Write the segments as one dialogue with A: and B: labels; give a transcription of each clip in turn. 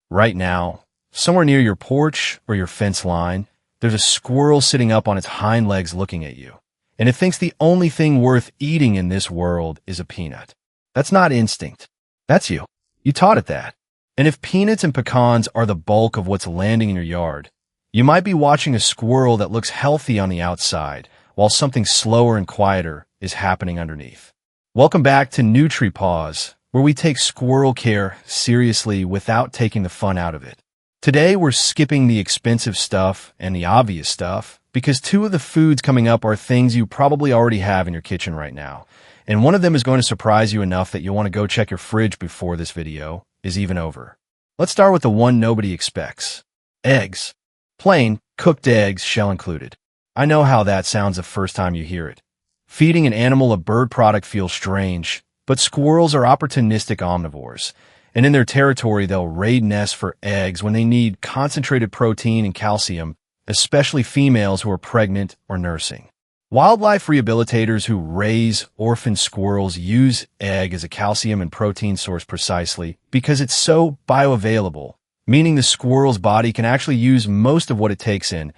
A: Right now, somewhere near your porch or your fence line, there's a squirrel sitting up on its hind legs looking at you. And it thinks the only thing worth eating in this world is a peanut. That's not instinct. That's you. You taught it that. And if peanuts and pecans are the bulk of what's landing in your yard, you might be watching a squirrel that looks healthy on the outside, while something slower and quieter is happening underneath. Welcome back to NutriPause, where we take squirrel care seriously without taking the fun out of it. Today, we're skipping the expensive stuff and the obvious stuff because two of the foods coming up are things you probably already have in your kitchen right now. And one of them is going to surprise you enough that you'll want to go check your fridge before this video is even over. Let's start with the one nobody expects. Eggs. Plain, cooked eggs, shell included. I know how that sounds the first time you hear it. Feeding an animal a bird product feels strange, but squirrels are opportunistic omnivores, and in their territory they'll raid nests for eggs when they need concentrated protein and calcium, especially females who are pregnant or nursing. Wildlife rehabilitators who raise orphan squirrels use egg as a calcium and protein source precisely because it's so bioavailable, meaning the squirrel's body can actually use most of what it takes in,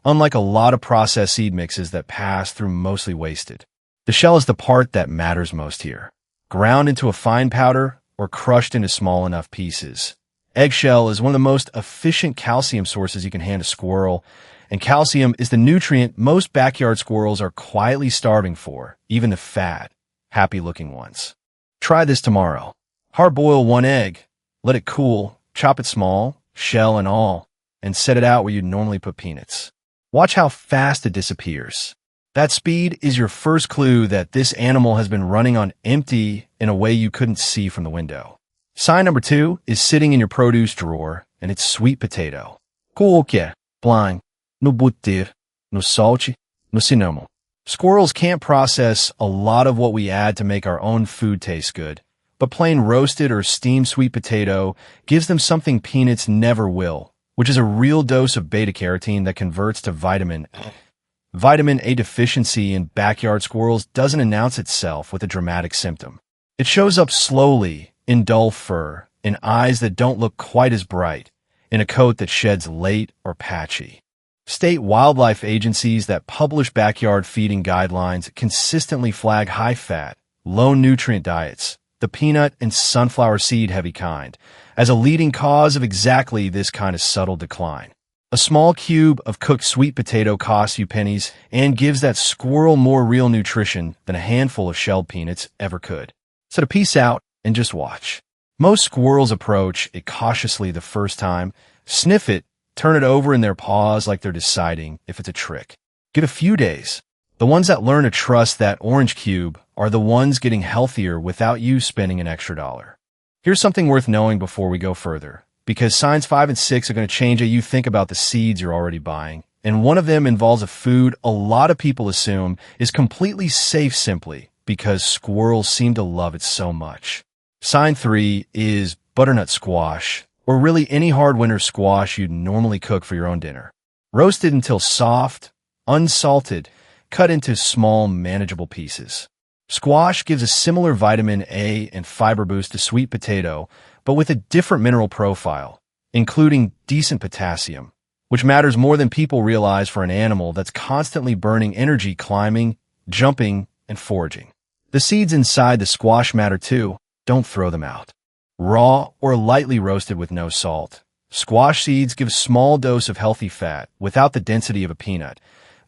A: unlike a lot of processed seed mixes that pass through mostly wasted. The shell is the part that matters most here. Ground into a fine powder or crushed into small enough pieces. Eggshell is one of the most efficient calcium sources you can hand a squirrel, and calcium is the nutrient most backyard squirrels are quietly starving for, even the fat, happy-looking ones. Try this tomorrow. Hard-boil one egg, let it cool, chop it small, shell and all, and set it out where you'd normally put peanuts. Watch how fast it disappears. That speed is your first clue that this animal has been running on empty in a way you couldn't see from the window. Sign number 2 is sitting in your produce drawer, and it's sweet potato. Qualquer, blind, no butter, no salt, no cinnamon. Squirrels can't process a lot of what we add to make our own food taste good, but plain roasted or steamed sweet potato gives them something peanuts never will, which is a real dose of beta-carotene that converts to vitamin A. Vitamin A deficiency in backyard squirrels doesn't announce itself with a dramatic symptom. It shows up slowly in dull fur, in eyes that don't look quite as bright, in a coat that sheds late or patchy. State wildlife agencies that publish backyard feeding guidelines consistently flag high-fat, low-nutrient diets, the peanut and sunflower seed-heavy kind, as a leading cause of exactly this kind of subtle decline. A small cube of cooked sweet potato costs you pennies and gives that squirrel more real nutrition than a handful of shelled peanuts ever could. So to peace out and just watch. Most squirrels approach it cautiously the first time, sniff it, turn it over in their paws like they're deciding if it's a trick. Give it a few days. The ones that learn to trust that orange cube are the ones getting healthier without you spending an extra dollar. Here's something worth knowing before we go further, because signs 5 and 6 are going to change how you think about the seeds you're already buying. And one of them involves a food a lot of people assume is completely safe simply because squirrels seem to love it so much. Sign 3 is butternut squash, or really any hard winter squash you'd normally cook for your own dinner. Roasted until soft, unsalted, cut into small, manageable pieces. Squash gives a similar vitamin A and fiber boost to sweet potato, but with a different mineral profile, including decent potassium, which matters more than people realize for an animal that's constantly burning energy climbing, jumping, and foraging. The seeds inside the squash matter too. Don't throw them out. Raw or lightly roasted with no salt. Squash seeds give a small dose of healthy fat without the density of a peanut,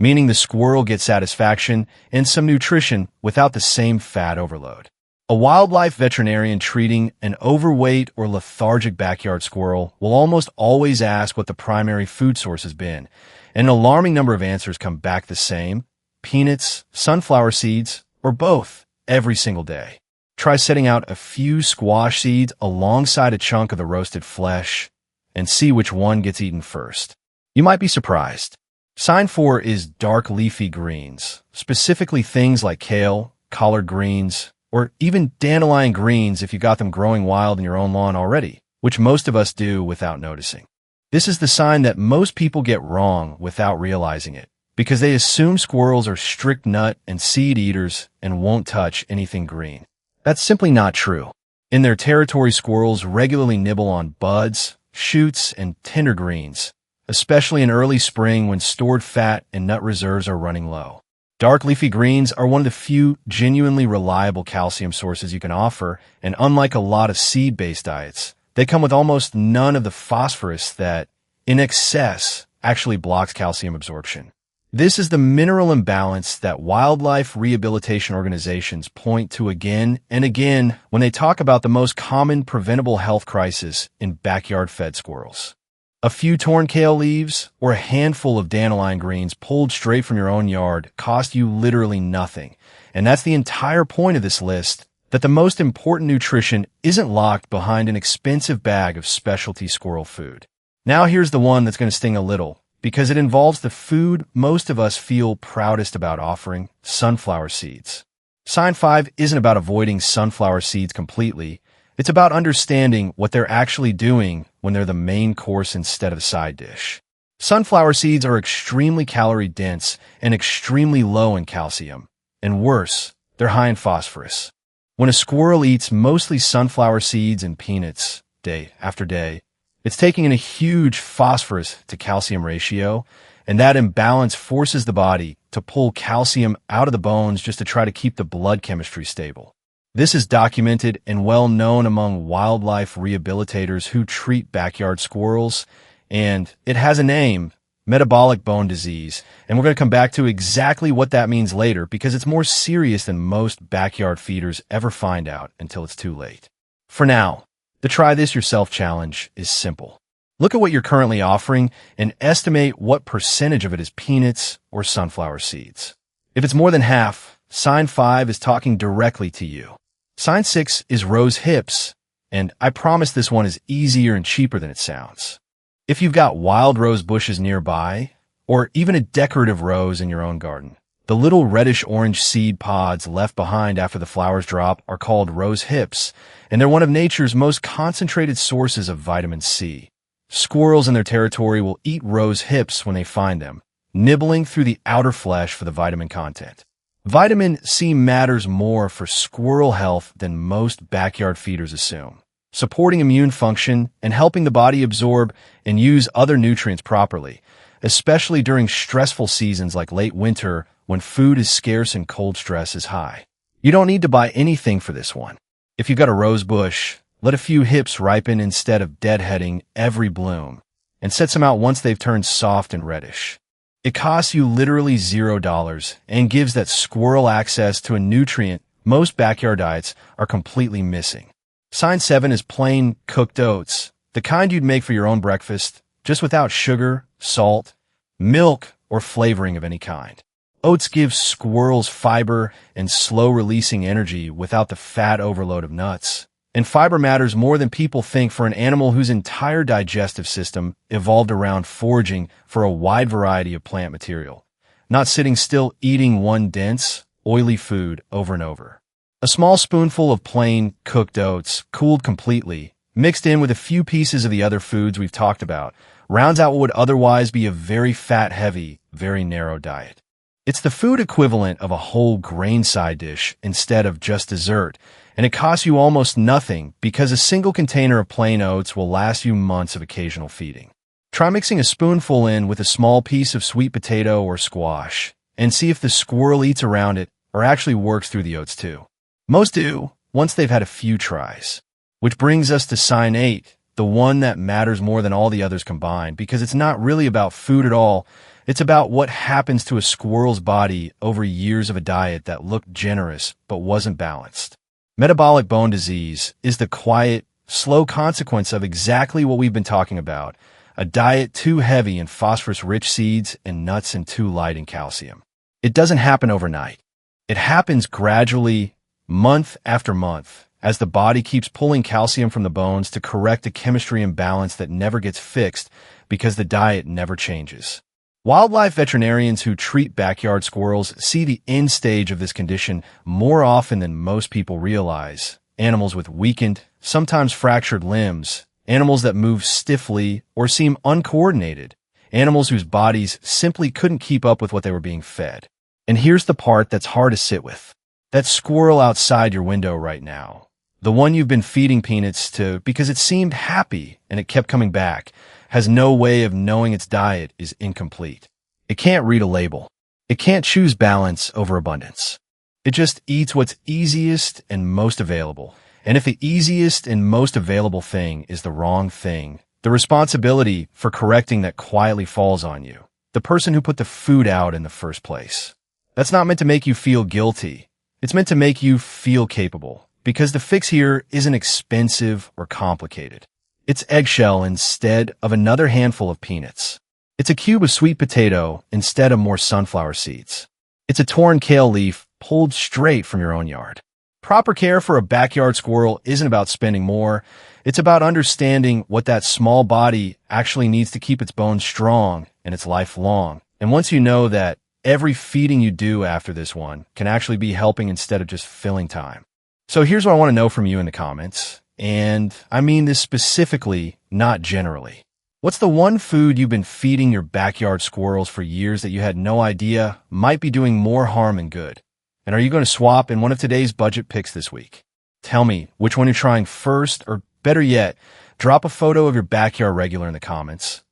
A: meaning the squirrel gets satisfaction and some nutrition without the same fat overload. A wildlife veterinarian treating an overweight or lethargic backyard squirrel will almost always ask what the primary food source has been, and an alarming number of answers come back the same: peanuts, sunflower seeds, or both, every single day. Try setting out a few squash seeds alongside a chunk of the roasted flesh and see which one gets eaten first. You might be surprised. Sign 4 is dark leafy greens, specifically things like kale, collard greens, or even dandelion greens if you got them growing wild in your own lawn already, which most of us do without noticing. This is the sign that most people get wrong without realizing it, because they assume squirrels are strict nut and seed eaters and won't touch anything green. That's simply not true. In their territory, squirrels regularly nibble on buds, shoots, and tender greens, especially in early spring when stored fat and nut reserves are running low. Dark leafy greens are one of the few genuinely reliable calcium sources you can offer, and unlike a lot of seed-based diets, they come with almost none of the phosphorus that, in excess, actually blocks calcium absorption. This is the mineral imbalance that wildlife rehabilitation organizations point to again and again when they talk about the most common preventable health crisis in backyard-fed squirrels. A few torn kale leaves or a handful of dandelion greens pulled straight from your own yard cost you literally nothing. And that's the entire point of this list, that the most important nutrition isn't locked behind an expensive bag of specialty squirrel food. Now here's the one that's going to sting a little, because it involves the food most of us feel proudest about offering: sunflower seeds. Sign 5 isn't about avoiding sunflower seeds completely. It's about understanding what they're actually doing when they're the main course instead of a side dish. Sunflower seeds are extremely calorie-dense and extremely low in calcium. And worse, they're high in phosphorus. When a squirrel eats mostly sunflower seeds and peanuts day after day, it's taking in a huge phosphorus to calcium ratio, and that imbalance forces the body to pull calcium out of the bones just to try to keep the blood chemistry stable. This is documented and well known among wildlife rehabilitators who treat backyard squirrels, and it has a name: metabolic bone disease, and we're going to come back to exactly what that means later because it's more serious than most backyard feeders ever find out until it's too late. For now, the Try This Yourself challenge is simple. Look at what you're currently offering and estimate what percentage of it is peanuts or sunflower seeds. If it's more than half, sign 5 is talking directly to you. Sign 6 is rose hips, and I promise this one is easier and cheaper than it sounds. If you've got wild rose bushes nearby, or even a decorative rose in your own garden, the little reddish-orange seed pods left behind after the flowers drop are called rose hips, and they're one of nature's most concentrated sources of vitamin C. Squirrels in their territory will eat rose hips when they find them, nibbling through the outer flesh for the vitamin content. Vitamin C matters more for squirrel health than most backyard feeders assume, supporting immune function and helping the body absorb and use other nutrients properly, especially during stressful seasons like late winter when food is scarce and cold stress is high. You don't need to buy anything for this one. If you've got a rose bush, let a few hips ripen instead of deadheading every bloom, and set some out once they've turned soft and reddish. It costs you literally $0 and gives that squirrel access to a nutrient most backyard diets are completely missing. Sign 7 is plain cooked oats, the kind you'd make for your own breakfast, just without sugar, salt, milk, or flavoring of any kind. Oats give squirrels fiber and slow-releasing energy without the fat overload of nuts. And fiber matters more than people think for an animal whose entire digestive system evolved around foraging for a wide variety of plant material, not sitting still eating one dense, oily food over and over. A small spoonful of plain cooked oats, cooled completely, mixed in with a few pieces of the other foods we've talked about, rounds out what would otherwise be a very fat-heavy, very narrow diet. It's the food equivalent of a whole grain side dish instead of just dessert, and it costs you almost nothing because a single container of plain oats will last you months of occasional feeding. Try mixing a spoonful in with a small piece of sweet potato or squash, and see if the squirrel eats around it or actually works through the oats too. Most do, once they've had a few tries. Which brings us to sign 8, the one that matters more than all the others combined, because it's not really about food at all. It's about what happens to a squirrel's body over years of a diet that looked generous but wasn't balanced. Metabolic bone disease is the quiet, slow consequence of exactly what we've been talking about, a diet too heavy in phosphorus-rich seeds and nuts and too light in calcium. It doesn't happen overnight. It happens gradually, month after month, as the body keeps pulling calcium from the bones to correct a chemistry imbalance that never gets fixed because the diet never changes. Wildlife veterinarians who treat backyard squirrels see the end stage of this condition more often than most people realize. Animals with weakened, sometimes fractured limbs, animals that move stiffly or seem uncoordinated, animals whose bodies simply couldn't keep up with what they were being fed. And here's the part that's hard to sit with. That squirrel outside your window right now, The one you've been feeding peanuts to because it seemed happy and it kept coming back has no way of knowing its diet is incomplete. It can't read a label. It can't choose balance over abundance. It just eats what's easiest and most available. And if the easiest and most available thing is the wrong thing, the responsibility for correcting that quietly falls on you, the person who put the food out in the first place. That's not meant to make you feel guilty. It's meant to make you feel capable, because the fix here isn't expensive or complicated. It's eggshell instead of another handful of peanuts. It's a cube of sweet potato instead of more sunflower seeds. It's a torn kale leaf pulled straight from your own yard. Proper care for a backyard squirrel isn't about spending more. It's about understanding what that small body actually needs to keep its bones strong and its life long. And once you know that, every feeding you do after this one can actually be helping instead of just filling time. So here's what I want to know from you in the comments. And I mean this specifically, not generally. What's the one food you've been feeding your backyard squirrels for years that you had no idea might be doing more harm than good? And are you going to swap in one of today's budget picks this week? Tell me which one you're trying first, or better yet, drop a photo of your backyard regular in the comments.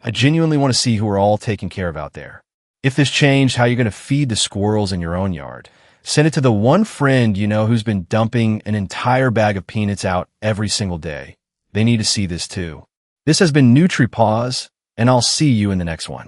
A: I genuinely want to see who we're all taking care of out there. If this changed how you're going to feed the squirrels in your own yard, send it to the one friend you know who's been dumping an entire bag of peanuts out every single day. They need to see this too. This has been NutriPause, and I'll see you in the next one.